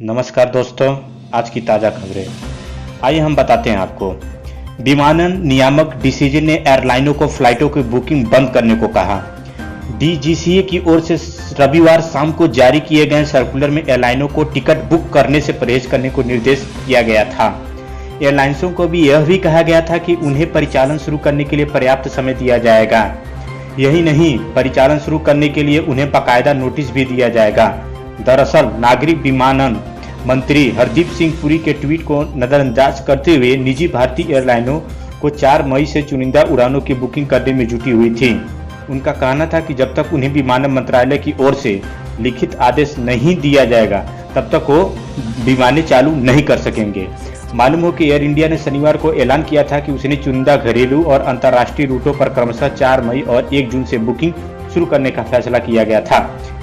नमस्कार दोस्तों, आज की ताज़ा खबरें आइए हम बताते हैं आपको। विमानन नियामक डीसीजी ने एयरलाइनों को फ्लाइटों की बुकिंग बंद करने को कहा। डीजीसीए की ओर से रविवार शाम को जारी किए गए सर्कुलर में एयरलाइनों को टिकट बुक करने से परहेज करने को निर्देश दिया गया था। एयरलाइंसों को भी यह भी कहा गया था कि उन्हें परिचालन शुरू करने के लिए पर्याप्त समय दिया जाएगा। यही नहीं, परिचालन शुरू करने के लिए उन्हें बाकायदा नोटिस भी दिया जाएगा। दरअसल नागरिक विमानन मंत्री हरदीप सिंह पुरी के ट्वीट को नजरअंदाज करते हुए निजी भारतीय एयरलाइनों को 4 मई से चुनिंदा उड़ानों की बुकिंग करने में जुटी हुई थी। उनका कहना था कि जब तक उन्हें विमानन मंत्रालय की ओर से लिखित आदेश नहीं दिया जाएगा तब तक वो विमानें चालू नहीं कर सकेंगे। मालूम हो कि एयर इंडिया ने शनिवार को ऐलान किया था कि उसने चुनिंदा घरेलू और अंतर्राष्ट्रीय रूटों पर क्रमशः 4 मई और 1 जून से बुकिंग शुरू करने का फैसला किया गया था।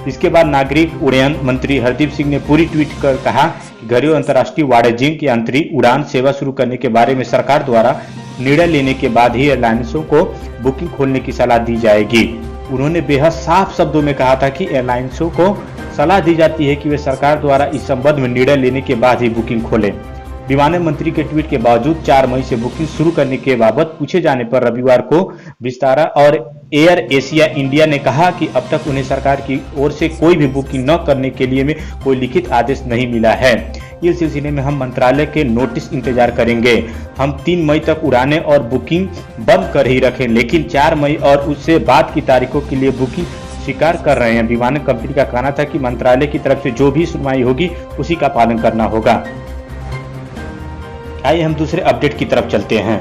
इसके बाद नागरिक उड्डयन मंत्री हरदीप सिंह ने पूरी ट्वीट कर कहा कि घरेलू अंतर्राष्ट्रीय वाणिज्यिक यात्री उड़ान सेवा शुरू करने के बारे में सरकार द्वारा निर्णय लेने के बाद ही एयरलाइंसों को बुकिंग खोलने की सलाह दी जाएगी। उन्होंने बेहद साफ शब्दों में कहा था कि एयरलाइंसों को सलाह दी जाती है कि वे सरकार द्वारा इस संबंध में निर्णय लेने के बाद ही बुकिंग खोलें। विमानन मंत्री के ट्वीट के बावजूद 4 मई से बुकिंग शुरू करने के बाबत पूछे जाने पर रविवार को विस्तारा और एयर एशिया इंडिया ने कहा कि अब तक उन्हें सरकार की ओर से कोई भी बुकिंग न करने के लिए में कोई लिखित आदेश नहीं मिला है। इस सिलसिले में हम मंत्रालय के नोटिस इंतजार करेंगे। हम 3 मई तक उड़ानें और बुकिंग बंद कर ही रखें, लेकिन 4 मई और उससे बाद की तारीखों के लिए बुकिंग स्वीकार कर रहे हैं। विमानन कंपनी का कहना था कि मंत्रालय की तरफ से जो भी सुनवाई होगी उसी का पालन करना होगा। आइए हम दूसरे अपडेट की तरफ चलते हैं।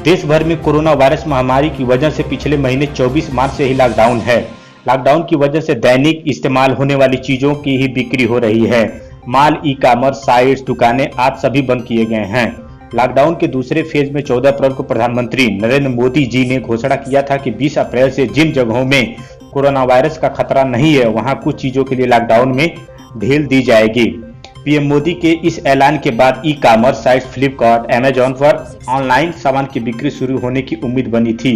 देश भर में कोरोना वायरस महामारी की वजह से पिछले महीने 24 मार्च से ही लॉकडाउन है। लॉकडाउन की वजह से दैनिक इस्तेमाल होने वाली चीजों की ही बिक्री हो रही है। माल, ई कॉमर्स साइट्स, दुकानें आज सभी बंद किए गए हैं। लॉकडाउन के दूसरे फेज में 14 अप्रैल को प्रधानमंत्री नरेंद्र मोदी जी ने घोषणा किया था कि 20 अप्रैल से जिन जगहों में कोरोना वायरस का खतरा नहीं है वहां कुछ चीजों के लिए लॉकडाउन में ढील दी जाएगी। पीएम मोदी के इस ऐलान के बाद e commerce site Flipkart, Amazon पर ऑनलाइन सामान की बिक्री शुरू होने की उम्मीद बनी थी,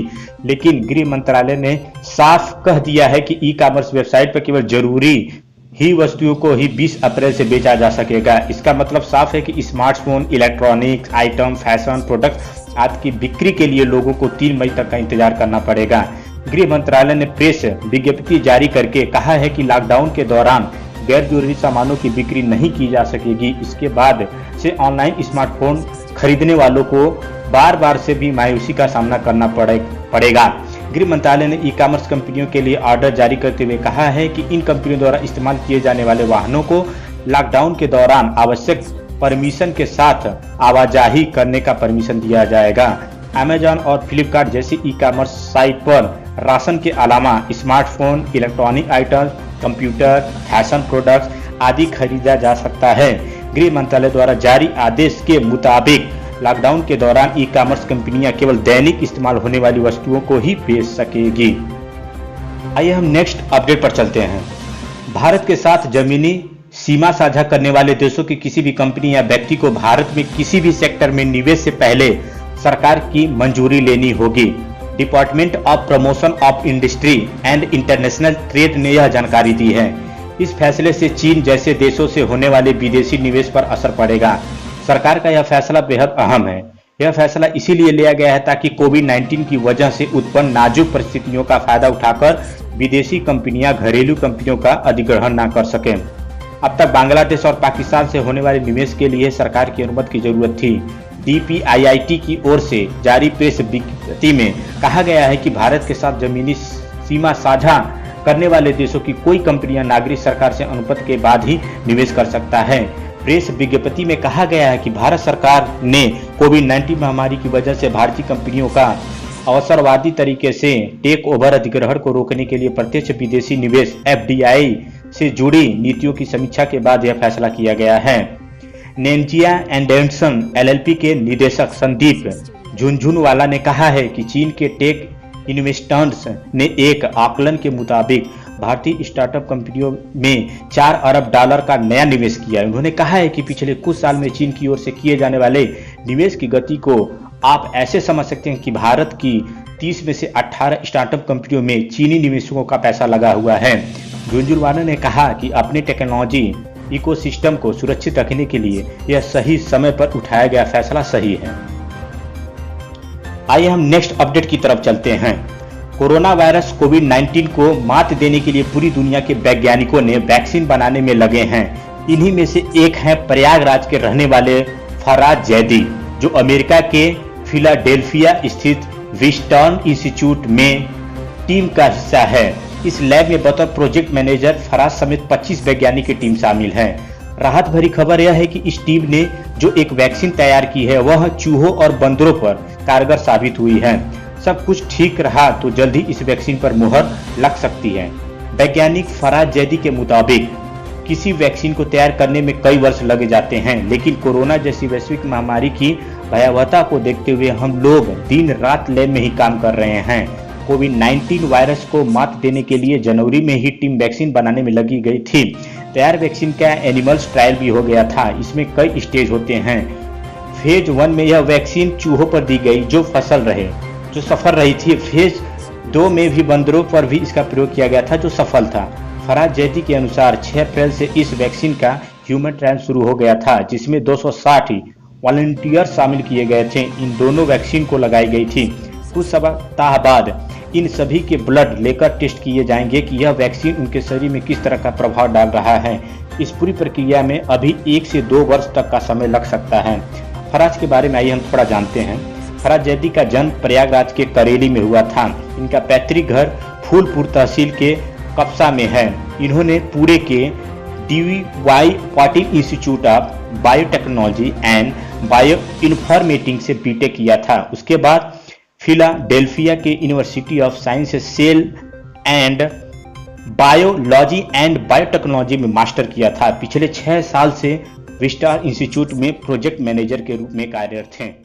लेकिन गृह मंत्रालय ने साफ कह दिया है कि ई कॉमर्स वेबसाइट पर केवल जरूरी ही वस्तुओं को ही 20 अप्रैल से बेचा जा सकेगा। इसका मतलब साफ है कि smartphone, electronics item, fashion product आदि की बिक्री के लिए लोगों को 3 मई तक का इंतजार करना पड़ेगा। गृह मंत्रालय ने प्रेस विज्ञप्ति जारी करके कहा है कि लॉकडाउन के दौरान गैर जरूरी सामानों की बिक्री नहीं की जा सकेगी। इसके बाद से ऑनलाइन स्मार्टफोन खरीदने वालों को बार बार से भी मायूसी का सामना करना पड़ेगा। गृह मंत्रालय ने ई कॉमर्स कंपनियों के लिए ऑर्डर जारी करते हुए कहा है कि इन कंपनियों द्वारा इस्तेमाल किए जाने वाले वाहनों को लॉकडाउन के दौरान आवश्यक परमिशन के साथ आवाजाही करने का परमिशन दिया जाएगा। अमेजॉन और फ्लिपकार्ट जैसी ई कॉमर्स साइट पर राशन के अलावा smartphone, electronic item, computer, fashion products आदि खरीदा जा सकता है। गृह मंत्रालय द्वारा जारी आदेश के मुताबिक लॉकडाउन के दौरान ई कॉमर्स कंपनियां केवल दैनिक इस्तेमाल होने वाली वस्तुओं को ही बेच सकेगी। आइए हम नेक्स्ट अपडेट पर चलते हैं। भारत के साथ जमीनी सीमा साझा करने वाले देशों की किसी भी कंपनी या व्यक्ति को भारत में किसी भी सेक्टर में निवेश से पहले सरकार की मंजूरी लेनी होगी। Department of promotion of industry and international trade ने यह जानकारी दी है। इस फैसले से चीन जैसे देशों से होने वाले विदेशी निवेश पर असर पड़ेगा। सरकार का यह फैसला बेहद अहम है। यह फैसला इसीलिए लिया गया है ताकि कोविड-19 की वजह से उत्पन्न नाजुक परिस्थितियों का फायदा उठाकर विदेशी कंपनियां घरेलू कंपनियों का अधिग्रहण न कर सकें। अब तक बांग्लादेश और पाकिस्तान से होने वाले निवेश के लिए सरकार की अनुमति की जरूरत थी। DPIIT की ओर से जारी प्रेस विज्ञप्ति में कहा गया है कि भारत के साथ जमीनी सीमा साझा करने वाले देशों की कोई कंपनियां नागरिक सरकार से अनुमति के बाद ही निवेश कर सकता है। प्रेस विज्ञप्ति में कहा गया है कि भारत सरकार ने कोविड-19 महामारी की वजह से भारतीय कंपनियों का अवसरवादी तरीके से टेक ओवर अधिग्रहण को रोकने के लिए प्रत्यक्ष विदेशी निवेश FDI से जुड़ी नीतियों की समीक्षा के बाद यह फैसला किया गया है। नेंजिया एंडरसन LLP के निदेशक संदीप झुनझुनवाला ने कहा है कि चीन के टेक इन्वेस्टर्स ने एक आकलन के मुताबिक भारतीय स्टार्टअप कंपनियों में $4 अरब का नया निवेश किया है। उन्होंने कहा है कि पिछले कुछ साल में चीन की ओर से किए जाने वाले निवेश की गति को आप ऐसे समझ सकते हैं कि भारत की 30 में से 18 स्टार्टअप कंपनियों में चीनी निवेशकों का पैसा लगा हुआ है। झुनझुनवाला ने कहा कि अपनी टेक्नोलॉजी इकोसिस्टम को सुरक्षित रखने के लिए यह सही समय पर उठाया गया फैसला सही है। आइए हम नेक्स्ट अपडेट की तरफ चलते हैं। कोरोना वायरस कोविड-19 को मात देने के लिए पूरी दुनिया के वैज्ञानिकों ने वैक्सीन बनाने में लगे हैं। इन्हीं में से एक हैं प्रयागराज के रहने वाले फराज जैदी, जो अमेरिका के फिलाडेल्फिया स्थित विस्टर्न इंस्टीट्यूट में टीम का हिस्सा है। इस लैब में बतौर प्रोजेक्ट मैनेजर फराज समेत 25 वैज्ञानिक की टीम शामिल है। राहत भरी खबर यह है कि इस टीम ने जो एक वैक्सीन तैयार की है वह चूहों और बंदरों पर कारगर साबित हुई है। सब कुछ ठीक रहा तो जल्द ही इस वैक्सीन पर मुहर लग सकती है। वैज्ञानिक फराज जैदी के मुताबिक किसी वैक्सीन को तैयार करने में कई वर्ष लगे जाते हैं, लेकिन कोरोना जैसी वैश्विक महामारी की भयावहता को देखते हुए हम लोग दिन रात लैब में ही काम कर रहे हैं। कोविड-19 वायरस को मात देने के लिए जनवरी में ही टीम वैक्सीन बनाने में लगी गई थी। तैयार वैक्सीन का एनिमल्स ट्रायल भी हो गया था। इसमें कई स्टेज होते हैं। फेज 1 में यह वैक्सीन चूहों पर दी गई जो सफल रही थी। फेज 2 में भी बंदरों पर भी इसका प्रयोग किया गया था जो सफल था। फराज जैदी के अनुसार 6 अप्रैल से इस वैक्सीन का ह्यूमन ट्रायल शुरू हो गया था, जिसमें 260 वॉलंटियर शामिल किए गए थे। इन दोनों वैक्सीन को लगाई गई थी। कुछ सप्ताह बाद इन सभी के ब्लड लेकर टेस्ट किए जाएंगे कि यह वैक्सीन उनके शरीर में किस तरह का प्रभाव डाल रहा है। इस पूरी प्रक्रिया में अभी 1 से 2 वर्ष तक का समय लग सकता है। फराज के बारे में आइए हम थोड़ा जानते हैं। फराज जैदी का जन्म प्रयागराज के करेली में हुआ था। इनका पैतृक घर फूलपुर तहसील के कपसा में है। इन्होंने पुणे के DY Patil institute of biotechnology and bio informatics से बीटेक किया था। उसके बाद फिलाडेल्फिया के यूनिवर्सिटी ऑफ साइंस से cell and biology and biotechnology में मास्टर किया था। पिछले 6 साल से विस्टार इंस्टीट्यूट में प्रोजेक्ट मैनेजर के रूप में कार्यरत हैं।